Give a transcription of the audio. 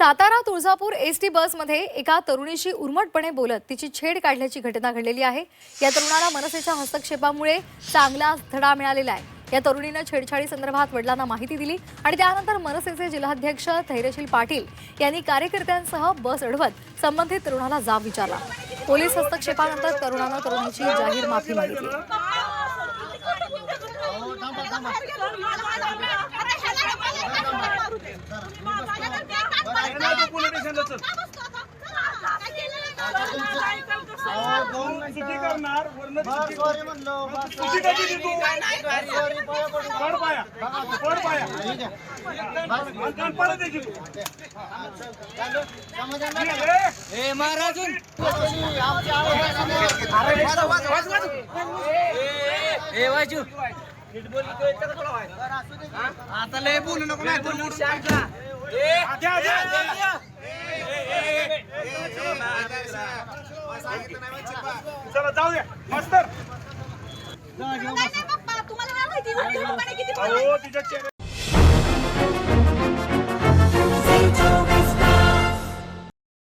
Satara Tuljapur ST बसमध्ये एका तरुणीशी उर्मटपणे बोलत तिची छेड काढल्याची घटना घडलेली आहे। या तरुणाला मनसेच्या हस्तक्षेपामुळे चांगला धडा मिळालेला आहे। या तरुणीने छेडछाडी संदर्भात वडिलांना माहिती दिली आणि त्यानंतर मनसेचे जिल्हाध्यक्ष धैर्यशील पाटील यांनी कार्यकर्त्यांसह बस अडवत संबंधित तरुणाला जाब विचारला। पोलीस हस्तक्षेपानंतर तरुणाने तरुणीची जाहीर माफी मागितली। आता लय बोलू नको नाही तर मूड शांत जा। चला जाऊया मास्तर। नाही पप्पा तुम्हाला काय माहिती अहो तिच्या